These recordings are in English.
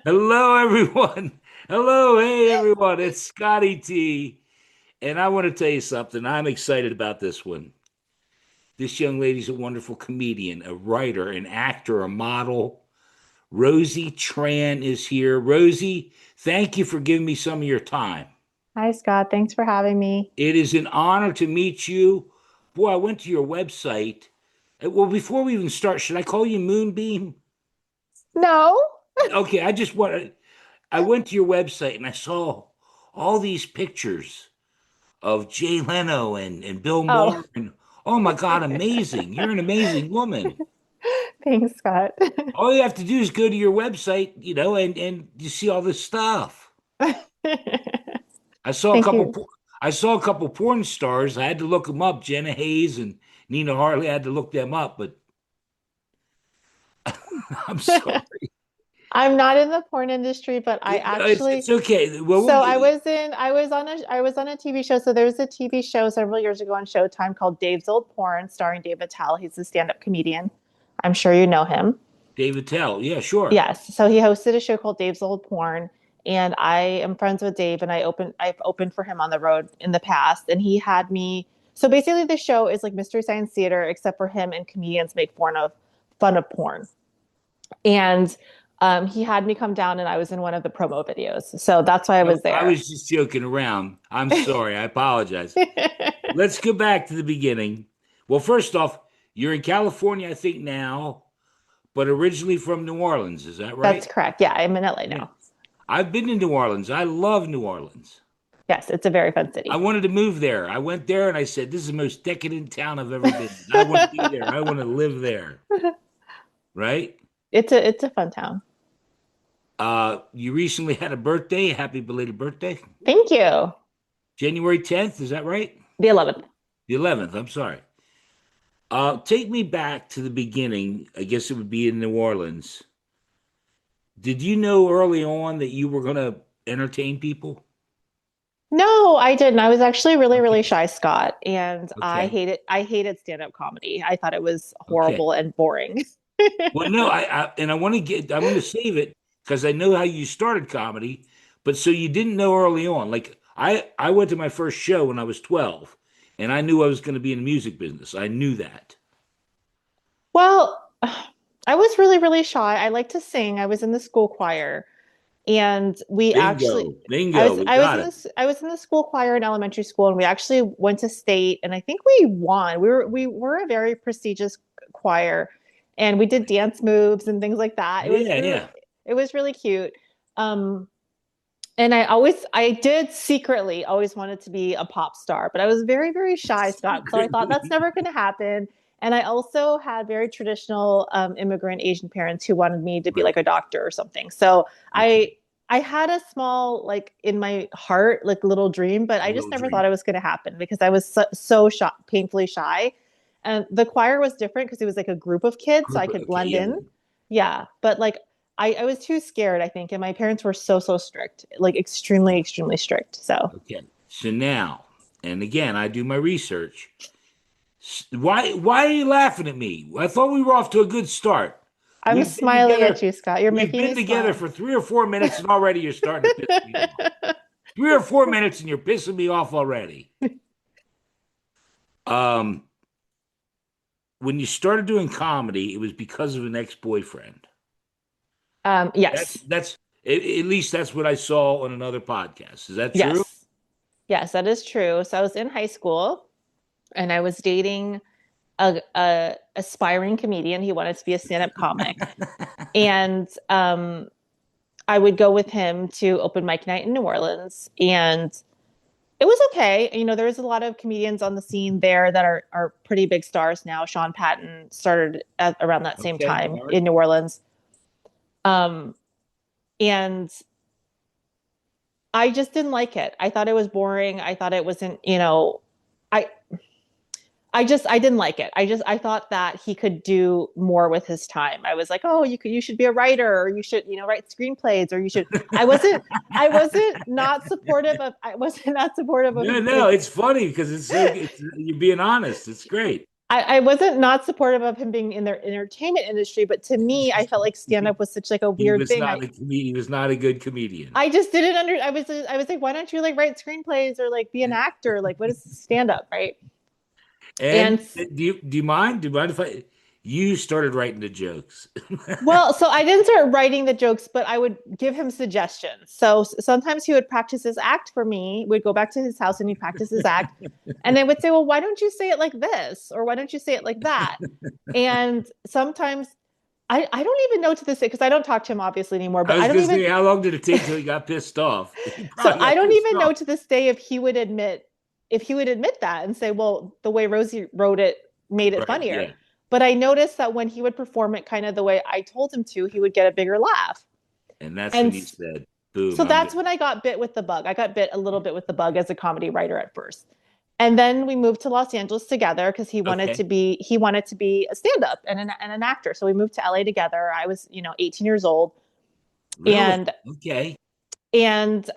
Hello, everyone. Hello, hey, everyone. It's Scotty T. And I want to tell you something. I'm excited about this one. This young lady's a wonderful comedian, a writer, an actor, a model. Rosie Tran is here. Rosie, thank you for giving me some of your time. Hi, Scott. Thanks for having me. It is an honor to meet you. Boy, I went to your website. Well, before we even start, should I call you Moonbeam? No. Okay, I went to your website and I saw all these pictures of Jay Leno and Bill Oh, Maher. And oh my God, amazing. You're an amazing woman. thanks, Scott. All you have to do is go to your website, and you see all this stuff. I saw a Thank couple you. por- I saw a couple porn stars. I had to look them up. Jenna Hayes and Nina Hartley. I had to look them up, but I'm sorry. I'm not in the porn industry, but I It's actually okay. Well, so I was on a TV show. So there was a TV show several years ago on Showtime called Dave's Old Porn, starring Dave Attell. He's a stand-up comedian. I'm sure you know him. David Tell. Yeah, sure. Yes. So he hosted a show called Dave's Old Porn. And I am friends with Dave and I've opened for him on the road in the past. And he had me so basically the show is like Mystery Science Theater, except for him and comedians make fun of porn. And he had me come down and I was in one of the promo videos. So that's why I No, was I there. was just joking around. I'm sorry. I apologize. Let's go back to the beginning. Well, first off, you're in California, I think now, but originally from New Orleans. Is that That's right? correct. Yeah, I'm in LA Yeah. now. I've been to New Orleans. I love New Orleans. Yes, it's a very fun I city. wanted to move there. I went there and I said, this is the most decadent town I've ever been in. I want to be there. I want to live there. Right? It's a fun town. You recently had a birthday. Happy belated birthday. Thank you. January 10th. Is that right? The 11th. The 11th. I'm sorry. Take me back to the beginning. I guess it would be in New Orleans. Did you know early on that you were going to entertain people? No, I didn't. I was actually really, really Okay. shy, Scott, and Okay. I hated stand-up comedy. I thought it was Okay. horrible and boring. Well, no, I want to save it because I know how you started comedy, but so you didn't know early on. Like I went to my first show when I was 12, and I knew I was going to be in the music business. I knew that. Well, I was really, really shy. I like to sing. I was in the school choir, and we actually Bingo. Bingo. We got it. I was in the school choir in elementary school, and we actually went to state, and I think we won. We were a very prestigious choir, and we did dance moves and things like that. Yeah, yeah. It was really cute. Um, and I did secretly always wanted to be a pop star, but I was very, very shy, Scott. So I thought that's Secretly. never going to happen. And I also had very traditional immigrant Asian parents who wanted me to be like Right. a doctor or something. So Okay. I had a small, like in my heart, like little dream, but A I just little never thought it dream. was going to happen because I was so shy, painfully shy. And the choir was different because it was like a group of kids, so I could Okay. blend Yeah. in. Yeah, but like I was too scared, I think, and my parents were so strict, like extremely, extremely strict. So Okay. So now, and again, I do my research. Why are you laughing at me? I thought we were off to a good start. I'm We've been smiling at together. you, Scott. You're We've making me been together smile. for 3 or 4 minutes, and already you're starting to piss me off. 3 or 4 minutes, and you're pissing me off already. Um, when you started doing comedy, it was because of an ex-boyfriend. That's Yes, that's at least that's what I saw on another podcast. Is that true? yes, yes, that is true. So I was in high school and I was dating a aspiring comedian. He wanted to be a stand-up comic, and I would go with him to open mic night in New Orleans, and it was okay. You know, there's a lot of comedians on the scene there that are pretty big stars now. Sean Patton started around that same Okay, time all right. in New Orleans. Um, and I just didn't like it. I thought it was boring. I thought it wasn't, I I didn't like it. I thought that he could do more with his time. I was like, "Oh, you should be a writer or you should, write screenplays or you should." I wasn't not supportive of I wasn't not supportive of No, no, his it's funny because you're being honest. It's great. I wasn't not supportive of him being in their entertainment industry, but to me, I felt like stand up was such like a He weird was thing. not a comedian. He was not a good comedian. I just didn't I was like, why don't you like write screenplays or like be an actor? Like, what is stand up, right? And And do you mind if you started writing the jokes? well, so I didn't start writing the jokes, but I would give him suggestions. So sometimes he would practice his act for me. We'd go back to his house and he'd practice his act. And they would say, well, why don't you say it like this? Or why don't you say it like that? And sometimes I don't even know to this day, because I don't talk to him obviously anymore, I but I was don't gonna even, say, how long did it take till he got pissed off? He so probably I got don't pissed even know off. to this day if he would admit that and say, well, the way Rosie wrote it made it Right, funnier. yeah. But I noticed that when he would perform it kind of the way I told him to, he would get a bigger laugh. And that's when And you said, boom, so I'm that's good. when I got bit with the bug. I got bit a little bit with the bug as a comedy writer at first. And then we moved to Los Angeles together because Okay. he wanted to be a stand-up and an actor. So we moved to LA together. I was, 18 years old. Really? And Okay. and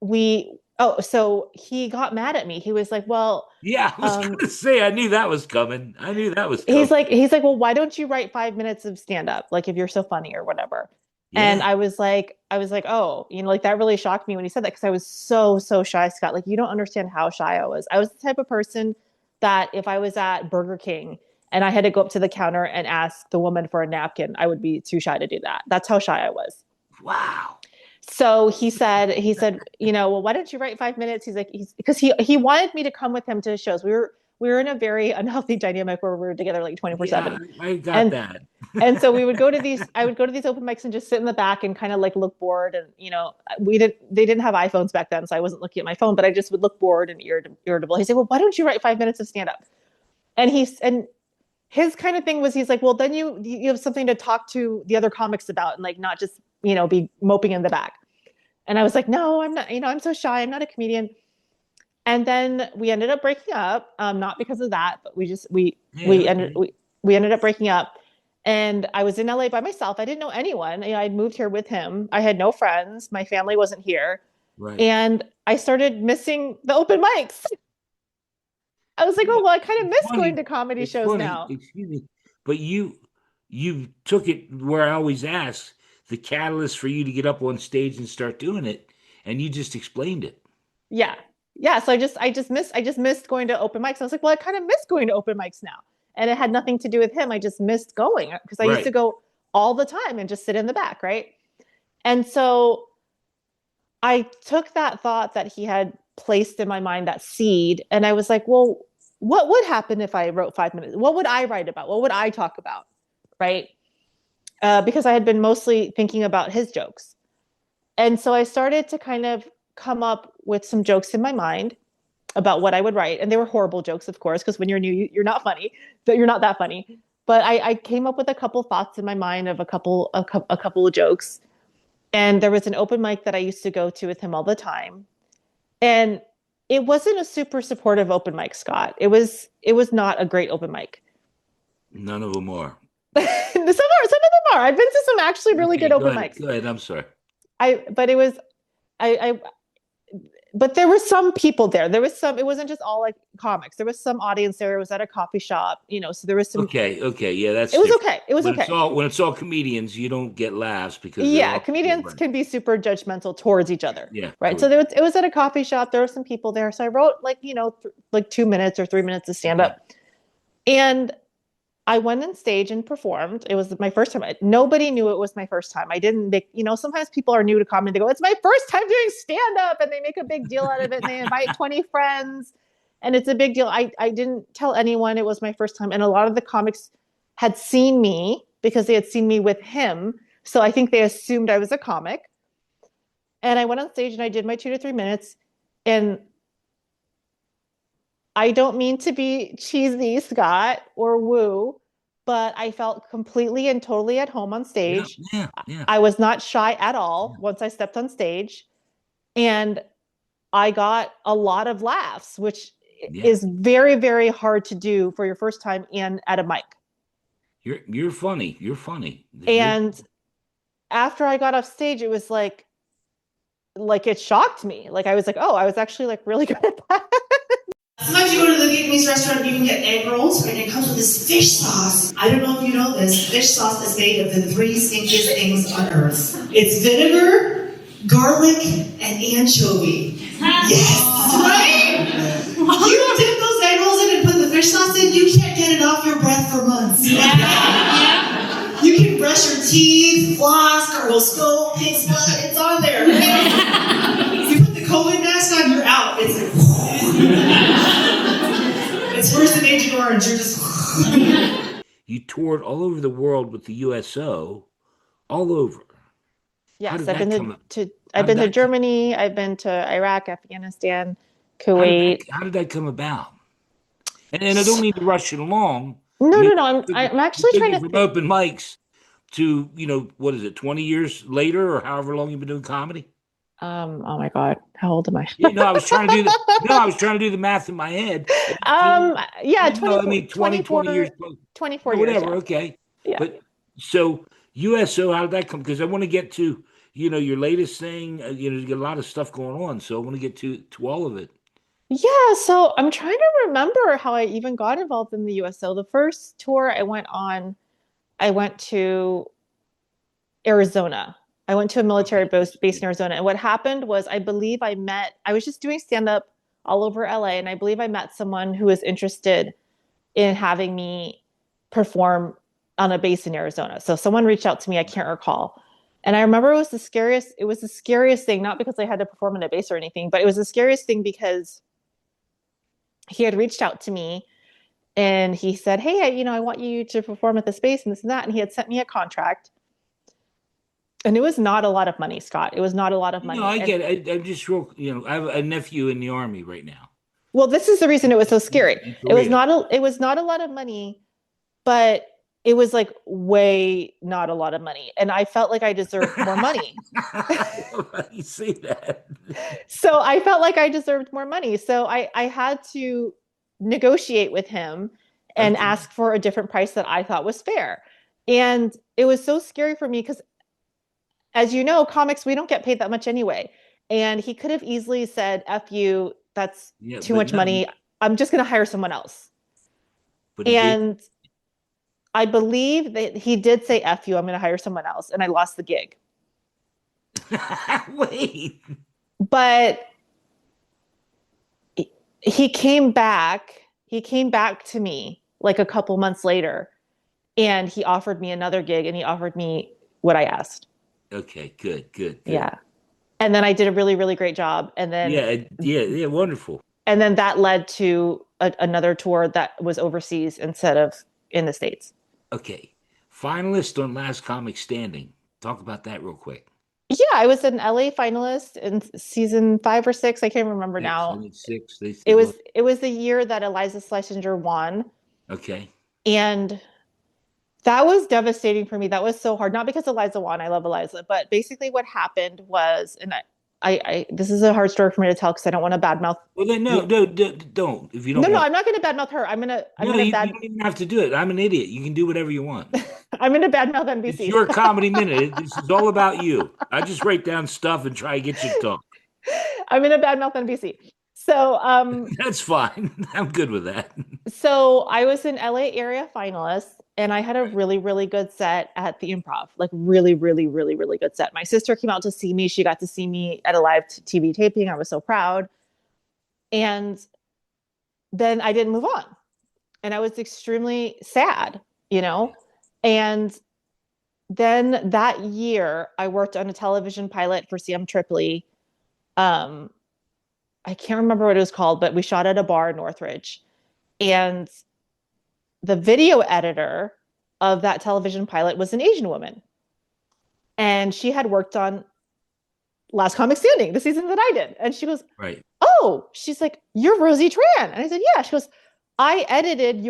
we oh, so he got mad at me. He was like, well, Yeah, I was um, gonna say I knew that was coming. I knew that was coming. he's like, well, why don't you write 5 minutes of stand-up? Like if you're so funny or whatever. And Yeah. I was like, oh, like that really shocked me when he said that, because I was so, so shy, Scott. Like, you don't understand how shy I was. I was the type of person that if I was at Burger King and I had to go up to the counter and ask the woman for a napkin, I would be too shy to do that. That's how shy I was. Wow. So he said, well, why don't you write 5 minutes? He's like, because he wanted me to come with him to shows. We were in a very unhealthy dynamic where we were together like 24 Yeah, 7. I got And that. so I would go to these open mics and just sit in the back and kind of like look bored. And, they didn't have iPhones back then. So I wasn't looking at my phone, but I just would look bored and irritable. He said, well, why don't you write 5 minutes of stand up? And his kind of thing was, he's like, well, then you have something to talk to the other comics about, and like, not just, be moping in the back. And I was like, no, I'm not, I'm so shy. I'm not a comedian. And then we ended up breaking up, not because of that, but Yeah, okay. we ended up breaking up. And I was in LA by myself. I didn't know anyone. I'd moved here with him. I had no friends. My family wasn't here. Right. And I started missing the open mics. I was like, oh, Well, well, I kind of it's miss going funny. to comedy It's shows funny, now. excuse me, but you took it where I always ask the catalyst for you to get up on stage and start doing it, and you just explained it. Yeah. Yeah. So I just missed going to open mics. I was like, well, I kind of miss going to open mics now. And it had nothing to do with him. I just missed going because I used to Right. go all the time and just sit in the back. Right. And so I took that thought that he had placed in my mind, that seed, and I was like, well, what would happen if I wrote 5 minutes? What would I write about? What would I talk about? Right. Because I had been mostly thinking about his jokes. And so I started to kind of come up with some jokes in my mind about what I would write. And they were horrible jokes, of course, because when you're new, you're not funny, but you're not that funny. But I came up with a couple thoughts in my mind of a couple of jokes. And there was an open mic that I used to go to with him all the time. And it wasn't a super supportive open mic, Scott. It was not a great open mic. None of them are. Some of them are. I've been to some actually really Okay, good go open ahead. mics. Go ahead. I'm sorry. But it was I but there were some people there. There was some, it wasn't just all like comics. There was some audience there. It was at a coffee shop, so there was some, Okay, okay, yeah, it that's was different. okay. It was okay. When it's all comedians, you don't get laughs because they're Yeah, all yeah, comedians right. can be super judgmental towards each other, Yeah, right? So correct. it was at a coffee shop. There were some people there. So I wrote like, like 2 minutes or 3 minutes to stand Okay. up. And I went on stage and performed. It was my first time. Nobody knew it was my first time. I didn't make, sometimes people are new to comedy. They go, it's my first time doing stand up. And they make a big deal out of it. And they invite 20 friends. And it's a big deal. I didn't tell anyone it was my first time. And a lot of the comics had seen me because they had seen me with him. So I think they assumed I was a comic. And I went on stage and I did my 2 to 3 minutes. And I don't mean to be cheesy, Scott, or woo, but I felt completely and totally at home on Yeah, stage. yeah, yeah, I was not shy at all yeah. once I stepped on stage. And I got a lot of laughs, which Yeah. is very, very hard to do for your first time and at a mic. You're funny. You're funny. You're And after I got off stage, it was like it shocked me. Like I was like, oh, I was actually like really good at that. Sometimes you go to the Vietnamese restaurant, you can get egg rolls, and it comes with this fish sauce. I don't know if you know this. Fish sauce is made of the three stinkiest things on earth. It's vinegar, garlic, and anchovy. Yes, right? You dip those egg rolls in and put the fish sauce in, you can't get it off your breath for months. Yeah. You can brush your teeth, floss, gargle skull, pig's blood, it's on there. Right? You put the COVID mask on, you're out. It's worse than Agent Orange. You're just. You toured all over the world with the USO, all over. Yes, I've been to Germany. I've been to Iraq, Afghanistan, Kuwait. How did that come about? And I don't mean to rush it along. No. I'm actually trying to from open mics to what is it? 20 years later, or however long you've been doing comedy. Oh my God, how old am I? I was trying to do the math in my head. Yeah, 20 years. 24 years. Whatever. Yeah. Okay. Yeah. But so USO, how did that come? Because I want to get to your latest thing. You get a lot of stuff going on, so I want to get to all of it. Yeah, so I'm trying to remember how I even got involved in the USO. The first tour I went on, I went to Arizona. I went to a military base in Arizona. And what happened was, I was just doing stand-up all over LA, and I believe I met someone who was interested in having me perform on a base in Arizona. So someone reached out to me, I can't recall. And I remember it was the scariest thing, not because I had to perform on a base or anything, but it was the scariest thing because he had reached out to me and he said, hey, I want you to perform at the space and this and that. And he had sent me a contract. And it was not a lot of money, Scott. It was not a lot of money. No, I get it. I'm just real, I have a nephew in the Army right now. Well, this is the reason it was so scary. It was not a lot of money, but it was like way not a lot of money. And I felt like I deserved more money. You say that. So I felt like I deserved more money. So I had to negotiate with him and ask for a different price that I thought was fair. And it was so scary for me because, as you know, comics, we don't get paid that much anyway. And he could have easily said, F you, that's too much money. I'm just going to hire someone else. And I believe that he did say, F you, I'm going to hire someone else. And I lost the gig. Wait. But he came back to me like a couple months later, and he offered me another gig, and he offered me what I asked. Okay, good. Yeah. And then I did a really, really great job. And then yeah, wonderful. And then that led to another tour that was overseas instead of in the States. Okay. Finalist on Last Comic Standing. Talk about that real quick. Yeah, I was an LA finalist in season 5 or 6. I can't remember now. 6. It was the year that Eliza Schlesinger won. Okay. And that was devastating for me. That was so hard. Not because Eliza won. I love Eliza. But basically what happened was, and I this is a hard story for me to tell because I don't want to badmouth. Well, then don't. If you don't. No, I'm not going to badmouth her. You don't even have to do it. I'm an idiot. You can do whatever you want. I'm going to badmouth NBC. It's your Comedy Minute. This is all about you. I just write down stuff and try to get you to talk. I'm going to badmouth NBC. So that's fine. I'm good with that. So I was an LA area finalist, and I had a really, really good set at the Improv. Like really, really, really, really good set. My sister came out to see me. She got to see me at a live TV taping. I was so proud. And then I didn't move on. And I was extremely sad, And then that year, I worked on a television pilot for Sam Tripoli. I can't remember what it was called, but we shot at a bar in Northridge. And the video editor of that television pilot was an Asian woman. And she had worked on Last Comic Standing, the season that I did. And she goes, right. Oh, she's like, you're Rosie Tran. And I said, yeah. She goes, I edited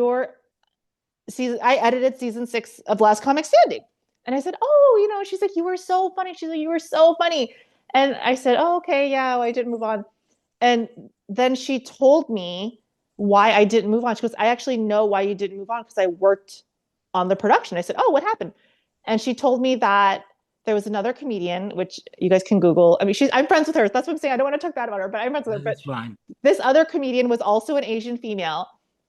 season 6 of Last Comic Standing. And I said, oh, she's like, you were so funny. She's like, you were so funny. And I said, oh, okay, yeah, well, I didn't move on. And then she told me why I didn't move on. She goes, I actually know why you didn't move on because I worked on the production. I said, oh, what happened? And she told me that there was another comedian, which you guys can Google. I mean, I'm friends with her. That's what I'm saying. I don't want to talk bad about her, but I'm friends with her. That's But fine. this other comedian was also an Asian female,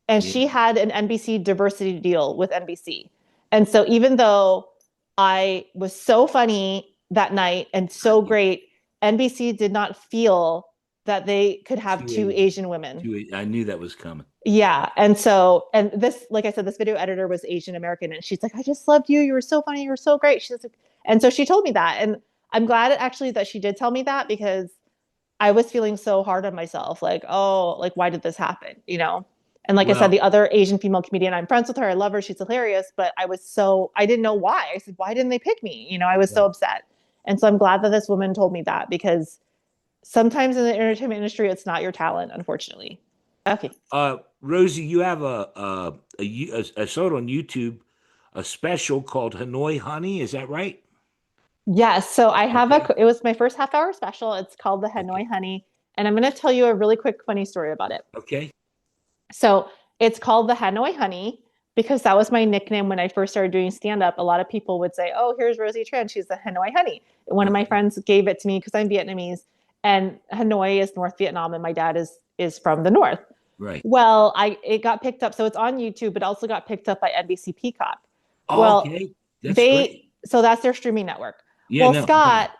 and she had an NBC diversity deal with NBC. And so even though I was so funny that night and so great, NBC did not feel that they could have two Asian women. I knew that was coming. Yeah. And so, and this, like I said, this video editor was Asian American, and she's like, I just loved you. You were so funny. You were so great. She's like, and so she told me that. And I'm glad actually that she did tell me that, because I was feeling so hard on myself. Like, oh, like, why did this happen? You know? And like I said, the other Asian female comedian, I'm friends with her. I love her. She's hilarious. But I didn't know why. I said, why didn't they pick me? You know, I was so upset. And so I'm glad that this woman told me that, because sometimes in the entertainment industry, it's not your talent, unfortunately. Okay. Rosie, you have I saw it on YouTube, a special called Hanoi Honey. Is that right? Yes. So I have it was my first half-hour special. It's called the Hanoi Honey. And I'm going to tell you a really quick, funny story about it. Okay. So it's called the Hanoi Honey because that was my nickname when I first started doing stand-up. A lot of people would say, oh, here's Rosie Tran. She's the Hanoi Honey. One of my friends gave it to me because I'm Vietnamese. And Hanoi is North Vietnam, and my dad is from the North. Right. Well, it got picked up. So it's on YouTube, but also got picked up by NBC Peacock. Oh, well, okay. That's great. So that's their streaming network. Yeah, well, Scott,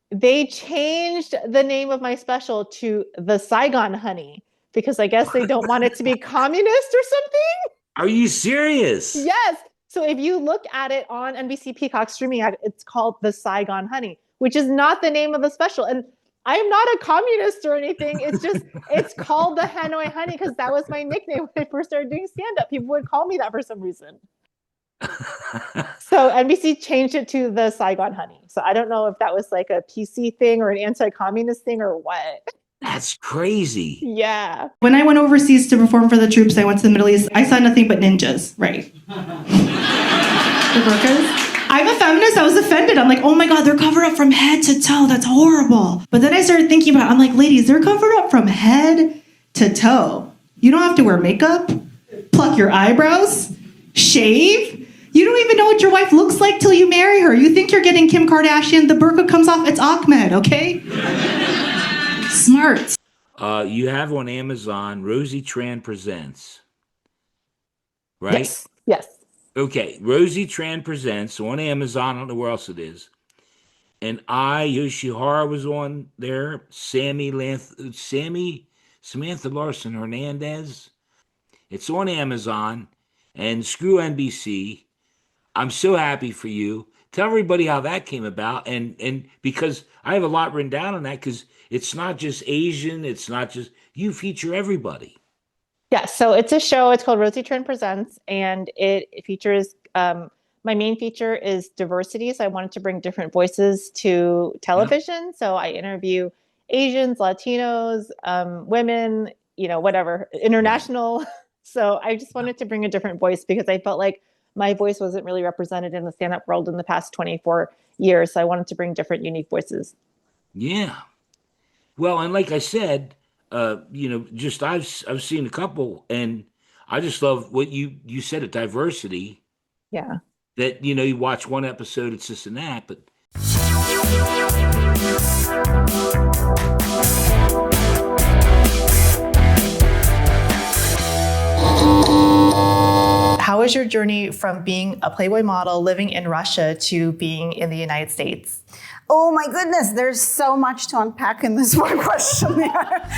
they changed the name of my special to the Saigon Honey because I guess they don't want it to be communist or something. Are you serious? Yes. So if you look at it on NBC Peacock streaming, it's called the Saigon Honey, which is not the name of the special. And I'm not a communist or anything. It's just, it's called the Hanoi Honey because that was my nickname when I first started doing stand-up. People would call me that for some reason. So NBC changed it to the Saigon Honey. So I don't know if that was like a PC thing or an anti-communist thing or what. That's crazy. Yeah. When I went overseas to perform for the troops, I went to the Middle East. I saw nothing but ninjas, right? The burqas. I'm a feminist. I was offended. I'm like, oh my God, they're covered up from head to toe. That's horrible. But then I started thinking about it. I'm like, ladies, they're covered up from head to toe. You don't have to wear makeup, pluck your eyebrows, shave. You don't even know what your wife looks like till you marry her. You think you're getting Kim Kardashian. The burqa comes off. It's Ahmed, okay? Smart. You have on Amazon, Rosie Tran Presents. Right? Yes. Yes. Okay. Rosie Tran Presents on Amazon. I don't know where else it is. And Yoshihara was on there. Samantha Larson Hernandez. It's on Amazon. And screw NBC. I'm so happy for you. Tell everybody how that came about. And because I have a lot written down on that, because it's not just Asian. It's not just, you feature everybody. Yeah. So it's a show. It's called Rosie Tran Presents. And it features, my main feature is diversity. So I wanted to bring different voices to television. Yeah. So I interview Asians, Latinos, women, whatever, international. Right. So I just wanted to bring a different voice because I felt like my voice wasn't really represented in the stand-up world in the past 24 years. So I wanted to bring different, unique voices. Yeah. Well, and like I said, just I've seen a couple, and I just love what you said, diversity. Yeah. That, you watch one episode, it's this and that, but. How was your journey from being a Playboy model living in Russia to being in the United States? Oh my goodness, there's so much to unpack in this one question there.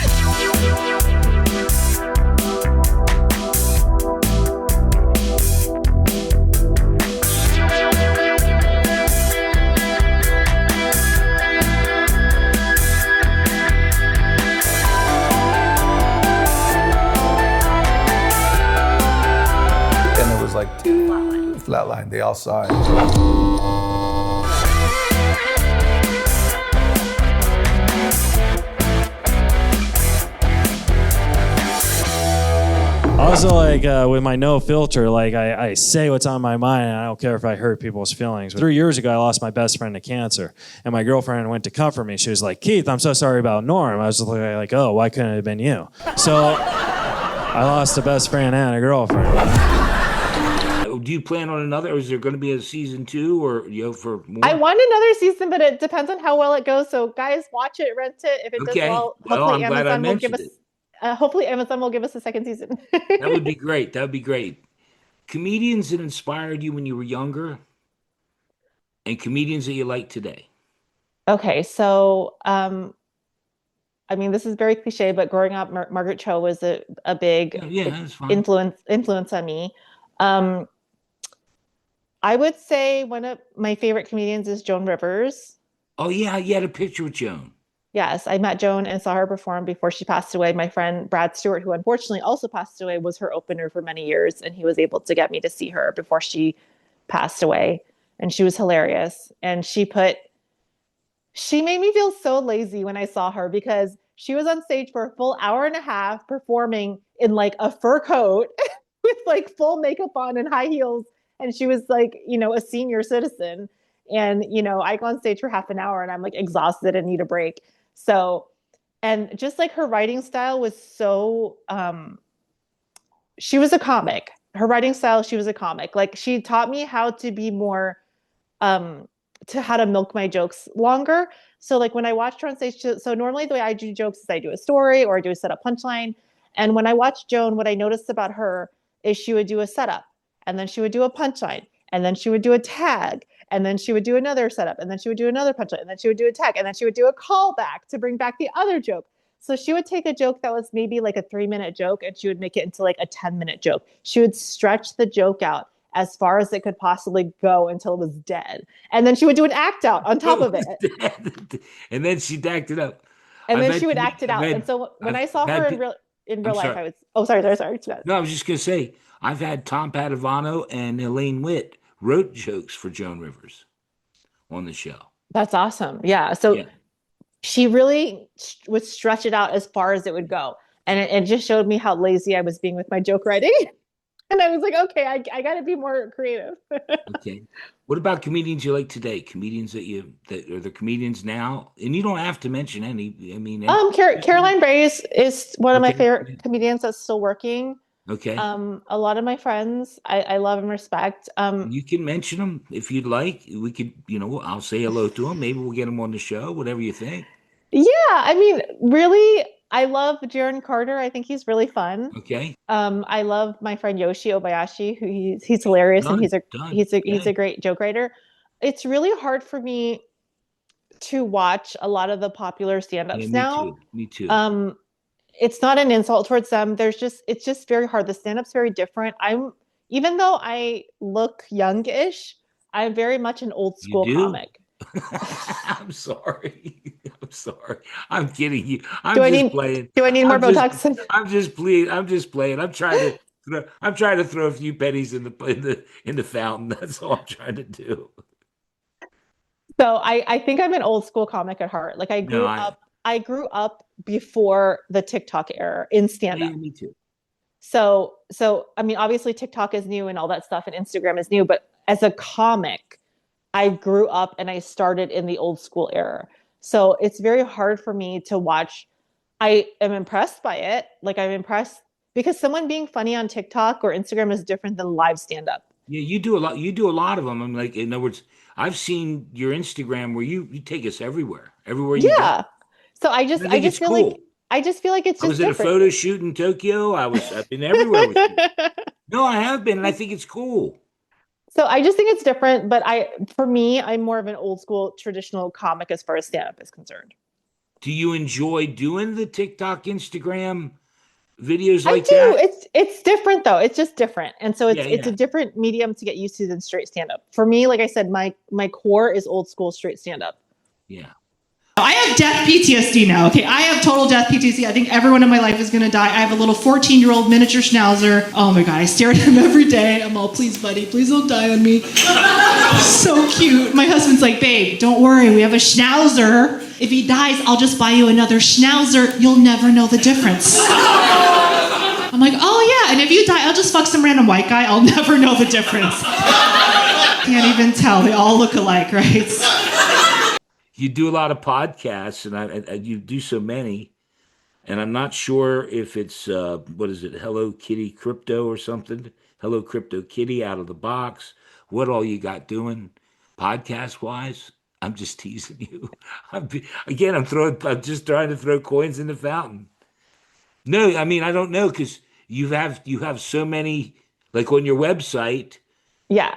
Like flatline. They all saw it. Also, with my no filter, I say what's on my mind, and I don't care if I hurt people's feelings. 3 years ago, I lost my best friend to cancer, and my girlfriend went to comfort me. She was like, "Keith, I'm so sorry about Norm." I was like, "Oh, why couldn't it have been you?" So I lost a best friend and a girlfriend. do you plan on another, or is there going to be a season 2, or for more? I want another season, but it depends on how well it goes. So guys, watch it, rent it. If it does Okay. well, Well, hopefully I'm glad I Amazon will give mentioned us. it. Hopefully Amazon will give us a second season. That would be great. That would be great. Comedians that inspired you when you were younger, and comedians that you like today. Okay, so I mean, this is very cliche, but growing up, Margaret Cho was a big Yeah, that's fine. influence on me. I would say one of my favorite comedians is Joan Rivers. Oh yeah, you had a picture with Joan. Yes, I met Joan and saw her perform before she passed away. My friend Brad Stewart, who unfortunately also passed away, was her opener for many years, and he was able to get me to see her before she passed away. And she was hilarious. And she made me feel so lazy when I saw her because she was on stage for a full hour and a half performing in like a fur coat with like full makeup on and high heels. And she was like, a senior citizen. And, I go on stage for half an hour and I'm like exhausted and need a break. So, and just like her writing style was so, she was a comic. Her writing style, she was a comic. Like she taught me how to be more, to how to milk my jokes longer. So like when I watched her on stage, so normally the way I do jokes is I do a story or I do a setup punchline. And when I watched Joan, what I noticed about her is she would do a setup and then she would do a punchline and then she would do a tag and then she would do another setup and then she would do another punchline and then she would do a tag and then she would do a callback to bring back the other joke. So she would take a joke that was maybe like a 3-minute joke and she would make it into like a 10-minute joke. She would stretch the joke out as far as it could possibly go until it was dead. And then she would do an act out on top of it. And then she'd act it up. And then she would act it out. And so when I saw her in real life, I was, sorry. No, I was just going to say, I've had Tom Padovano and Elaine Witt wrote jokes for Joan Rivers on the show. That's awesome. Yeah. So she really would stretch it out as far as it would go. And it just showed me how lazy I was being with my joke writing. And I was like, okay, I got to be more creative. Okay. What about comedians you like today? Comedians that are the comedians now? And you don't have to mention any. I mean, Caroline Bray is one of my favorite comedians that's still working. Okay. A lot of my friends, I love and respect. You can mention them if you'd like. We could, I'll say hello to them. Maybe we'll get them on the show, whatever you think. Yeah. I mean, really, I love Jaron Carter. I think he's really fun. Okay. I love my friend Yoshi Obayashi, who he's hilarious and he's a great joke writer. It's really hard for me to watch a lot of the popular stand-ups now. Me too. It's not an insult towards them. It's just very hard. The stand-up's very different. Even though I look youngish, I'm very much an old school comic. I'm sorry. I'm kidding you. Playing. Do I need more Botox? I'm just playing. I'm trying to throw a few pennies in the fountain. That's all I'm trying to do. So I think I'm an old school comic at heart. Like I grew up before the TikTok era in stand-up. Yeah, me too. So I mean, obviously TikTok is new and all that stuff, and Instagram is new. But as a comic, I grew up and I started in the old school era. So it's very hard for me to watch. I am impressed by it. Like I'm impressed because someone being funny on TikTok or Instagram is different than live stand-up. Yeah, you do a lot. You do a lot of them. I'm like, in other words, I've seen your Instagram where you take us everywhere you go. So I just feel cool. like it's just I was at a photo shoot in Tokyo. I've been everywhere with you. No, I have been, and I think it's cool. So I just think it's different, but for me, I'm more of an old school traditional comic as far as stand-up is concerned. Do you enjoy doing the TikTok, Instagram videos like I do. that? It's different though. It's just different. And so it's a different medium to get used to than straight stand-up. For me, like I said, my core is old school straight stand-up. Yeah. I have death PTSD now. Okay, I have total death PTSD. I think everyone in my life is going to die. I have a little 14-year-old miniature schnauzer. Oh my God, I stare at him every day. I'm all, please, buddy, please don't die on me. So cute. My husband's like, babe, don't worry. We have a schnauzer. If he dies, I'll just buy you another schnauzer. You'll never know the difference. I'm like, oh yeah, and if you die, I'll just fuck some random white guy. I'll never know the difference. Can't even tell. They all look alike, right? You do a lot of podcasts, and you do so many, and I'm not sure if it's what is it, Hello Kitty Crypto or something? Hello Crypto Kitty out of the box. What all you got doing podcast wise? I'm just teasing you. I'm just trying to throw coins in the fountain. No, I mean I don't know because you have so many like on your website. Yeah.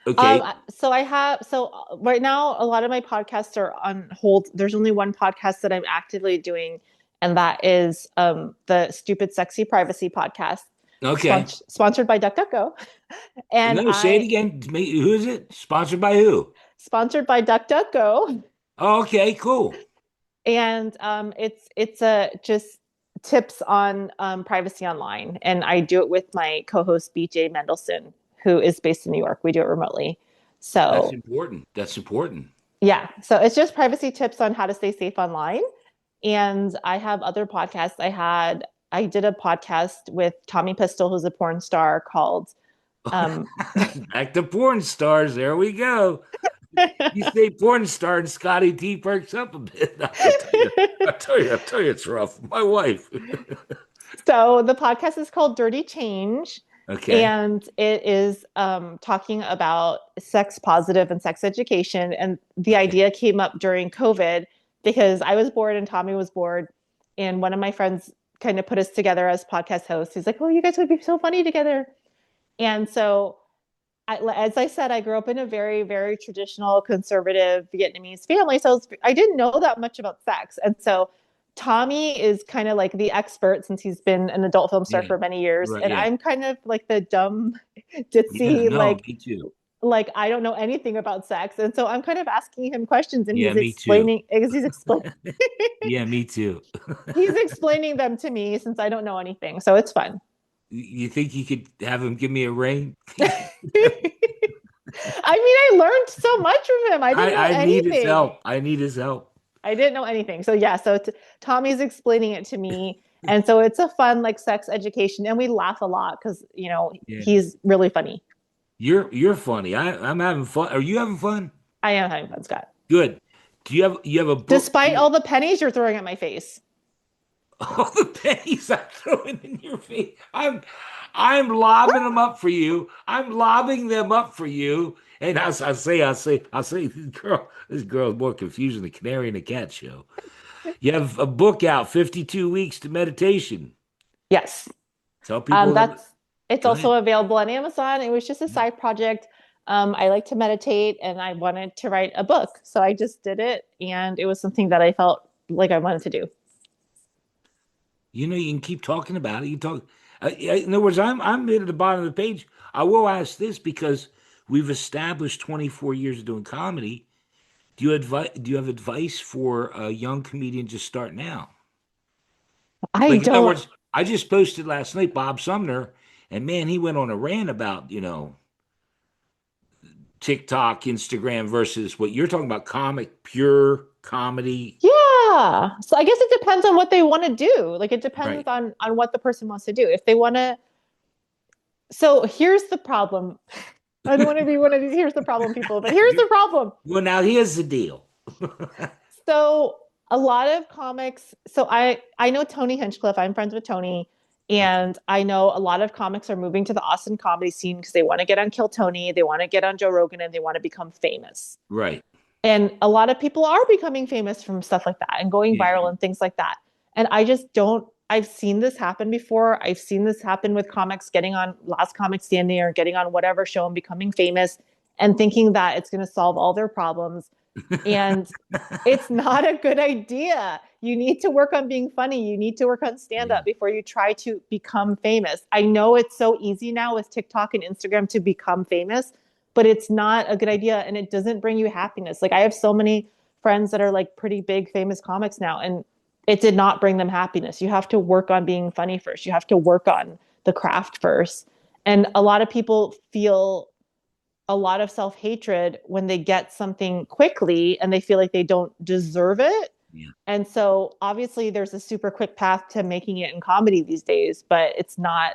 Okay, Right now a lot of my podcasts are on hold. There's only one podcast that I'm actively doing, and that is the Stupid Sexy Privacy podcast, okay. sponsored by DuckDuckGo. And No, say it I again. Who is it? Sponsored by who? sponsored by DuckDuckGo. Oh, okay, cool. And it's a just tips on privacy online, and I do it with my co-host BJ Mendelson, who is based in New York. We do it remotely. That's So important. That's important. yeah, so it's just privacy tips on how to stay safe online. And I have other podcasts. I did a podcast with Tommy Pistol, who's a porn star, called um Back to porn stars. There we go. You say porn star and Scotty T perks up a bit. I tell you, it's rough. My wife. So the podcast is called Dirty Change. Okay. And it is talking about sex positive and sex education. And the idea came up during COVID because I was bored and Tommy was bored. And one of my friends kind of put us together as podcast hosts. He's like, oh, you guys would be so funny together. And so, as I said, I grew up in a very, very traditional, conservative Vietnamese family. So I didn't know that much about sex. And so Tommy is kind of like the expert since he's been an adult film star Yeah. for many years. Right, And yeah. I'm kind of like the dumb, Yeah, ditzy, no, me too. like I don't know anything about sex. And so I'm kind of asking him questions and Yeah, he's me too. explaining, he's explaining, Yeah, me too. he's explaining them to me since I don't know anything. So it's fun. You think you could have him give me a ring? I mean, I learned so much from him. I didn't know I need his anything. help. I need his help. I didn't know anything. So yeah, Tommy's explaining it to me. And so it's a fun like sex education, and we laugh a lot because Yeah. he's really funny. You're funny. I'm having fun. Are you having fun? I am having fun, Scott. Good. Do you have a book? Despite all the pennies you're throwing at my face. all the pennies I'm throwing in your face. I'm lobbing them up for you. I'm lobbing them up for you. And I say, this girl is more confused than the canary in a cat show. You have a book out, 52 Weeks to Meditation. Yes. Tell people It's Go also ahead. available on Amazon. It was just a side project. I like to meditate and I wanted to write a book. So I just did it, and it was something that I felt like I wanted to do. You can keep talking about it. You talk. In other words, I'm at the bottom of the page. I will ask this because we've established 24 years of doing comedy. Do you have advice for a young comedian just starting out? I Like, in other don't. words, I just posted last night Bob Sumner, and man, he went on a rant about TikTok, Instagram versus what you're talking about, pure comedy. Yeah. So I guess it depends on what they want to do. Like it depends Right. on what the person wants to do. If they want to. So here's the problem. I don't want to be one of these here's the problem people, but here's the problem. Well, now here's the deal. So a lot of comics. So I know Tony Hinchcliffe. I'm friends with Tony. And I know a lot of comics are moving to the Austin comedy scene because they want to get on Kill Tony, they want to get on Joe Rogan, and they want to become famous. Right. And a lot of people are becoming famous from stuff like that and going Yeah. viral and things like that. And I just don't, I've seen this happen before. I've seen this happen with comics getting on Last Comic Standing or getting on whatever show and becoming famous and thinking that it's going to solve all their problems. And it's not a good idea. You need to work on being funny. You need to work on stand-up before you try to become famous. I know it's so easy now with TikTok and Instagram to become famous, but it's not a good idea and it doesn't bring you happiness. Like I have so many friends that are like pretty big famous comics now, and it did not bring them happiness. You have to work on being funny first. You have to work on the craft first. And a lot of people feel a lot of self-hatred when they get something quickly and they feel like they don't deserve it. Yeah. And so obviously there's a super quick path to making it in comedy these days, but it's not,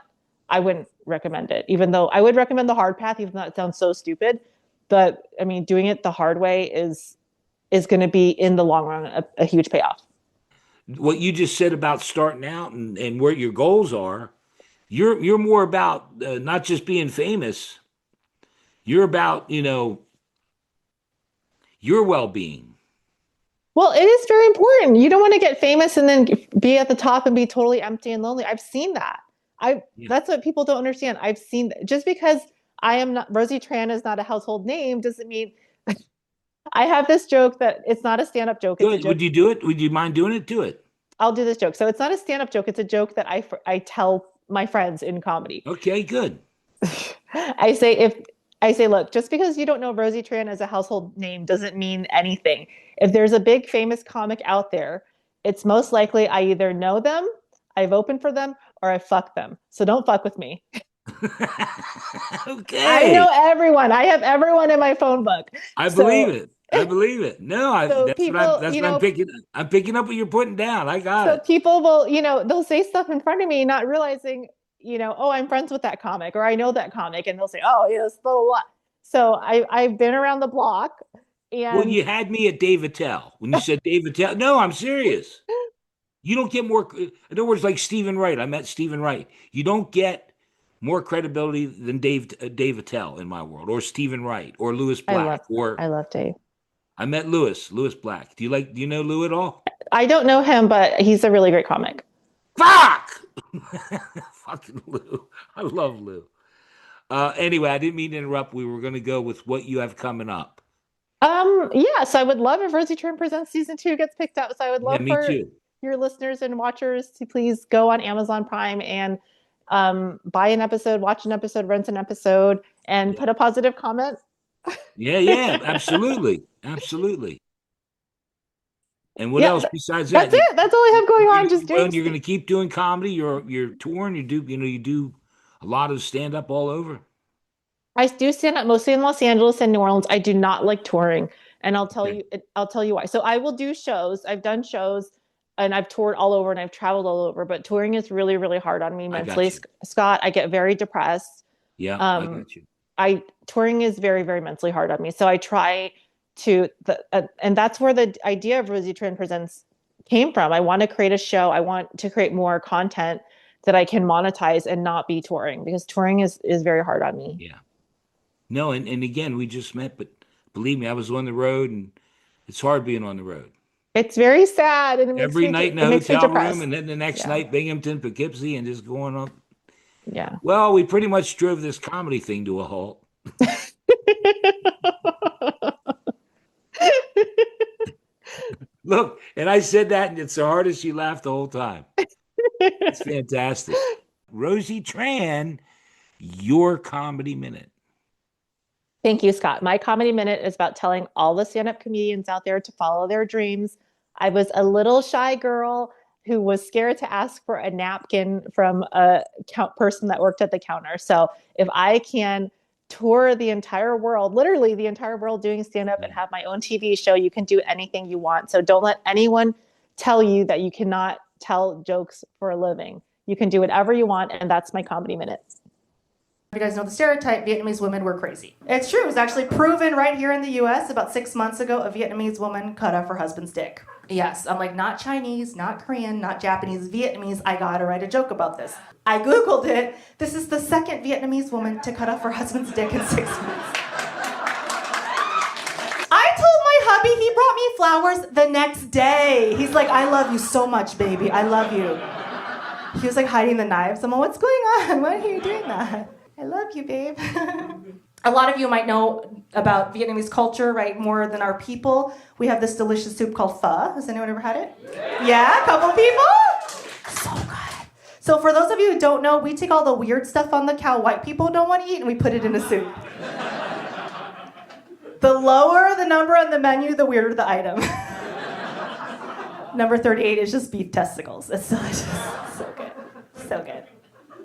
I wouldn't recommend it, even though I would recommend the hard path, even though it sounds so stupid. But I mean, doing it the hard way is going to be in the long run a huge payoff. What you just said about starting out and where your goals are, You're more about not just being famous. You're about, your well-being. Well, it is very important. You don't want to get famous and then be at the top and be totally empty and lonely. I've seen that. That's what people don't understand. I've seen just because I am not Rosie Tran is not a household name doesn't mean I have this joke that it's not a stand-up joke. It's a joke. Would you do it? Would you mind doing it? Do it. I'll do this joke. So it's not a stand-up joke. It's a joke that I tell my friends in comedy. Okay, good. I say, look, just because you don't know Rosie Tran as a household name doesn't mean anything. If there's a big famous comic out there, it's most likely I either know them, I've opened for them, or I fuck them. So don't fuck with me. Okay. I know everyone. I have everyone in my phone book. I believe it. No, So that's people, what I'm picking up what you're putting down. I got it. So people will, they'll say stuff in front of me, not realizing, oh, I'm friends with that comic, or I know that comic, and they'll say, oh, yes, blah, blah, blah. So I've been around the block. And Well, you had me at Dave Attell. When you said Dave Attell, no, I'm serious. You don't get more, in other words, like Stephen Wright. I met Stephen Wright. You don't get more credibility than Dave Attell in my world, or Stephen Wright, or Lewis Black. I love Dave. I met Lewis Black. Do you know Lou at all? I don't know him, but he's a really great comic. Fuck! Fucking Lou. I love Lou. Anyway, I didn't mean to interrupt. We were going to go with what you have coming up. Yes, I would love if Rosie Tran Presents Season 2 gets picked up. So I would love for your listeners and watchers to please go on Amazon Prime and buy an episode, watch an episode, rent an episode, and put a positive comment. Yeah, absolutely. Absolutely. And what else besides that? That's it. That's all I have going on. Just doing. You're going to keep doing comedy. You're touring. You do a lot of stand up all over. I do stand up mostly in Los Angeles and New Orleans. I do not like touring, and I'll tell you why. So I will do shows. I've done shows, and I've toured all over, and I've traveled all over. But touring is really, really hard on me mentally, Scott. I get very depressed. Yeah, I got you. Touring is very, very mentally hard on me. So I try to, and that's where the idea of Rosie Tran Presents came from. I want to create a show. I want to create more content that I can monetize and not be touring, because touring is very hard on me. Yeah. No, and again, we just met, but believe me, I was on the road, and it's hard being on the road. It's very sad. And every night in a hotel room, and then the next night, Binghamton, Poughkeepsie, and just going on. Yeah. Well, we pretty much drove this comedy thing to a halt. Look, and I said that, and it's the hardest you laughed the whole time. It's fantastic. Rosie Tran, your comedy minute. Thank you, Scott. My comedy minute is about telling all the stand-up comedians out there to follow their dreams. I was a little shy girl who was scared to ask for a napkin from a person that worked at the counter. So if I can tour the entire world, literally the entire world, doing stand-up and have my own TV show, you can do anything you want. So don't let anyone tell you that you cannot tell jokes for a living. You can do whatever you want, and that's my comedy minute. You guys know the stereotype, Vietnamese women were crazy. It's true. It was actually proven right here in the U.S. about 6 months ago. A Vietnamese woman cut off her husband's dick. Yes, I'm like, not Chinese, not Korean, not Japanese, Vietnamese. I gotta write a joke about this. I Googled it. This is the second Vietnamese woman to cut off her husband's dick in 6 months. I told my hubby, he brought me flowers the next day. He's like, I love you so much, baby. I love you. He was like hiding the knives. I'm like, what's going on? Why are you doing that? I love you, babe. A lot of you might know about Vietnamese culture, right? More than our people. We have this delicious soup called pho. Has anyone ever had it? Yeah, a couple people? So good. So for those of you who don't know, we take all the weird stuff on the cow white people don't want to eat, and we put it in a soup. The lower the number on the menu, the weirder the item. Number 38 is just beef testicles. It's delicious. So good. So good.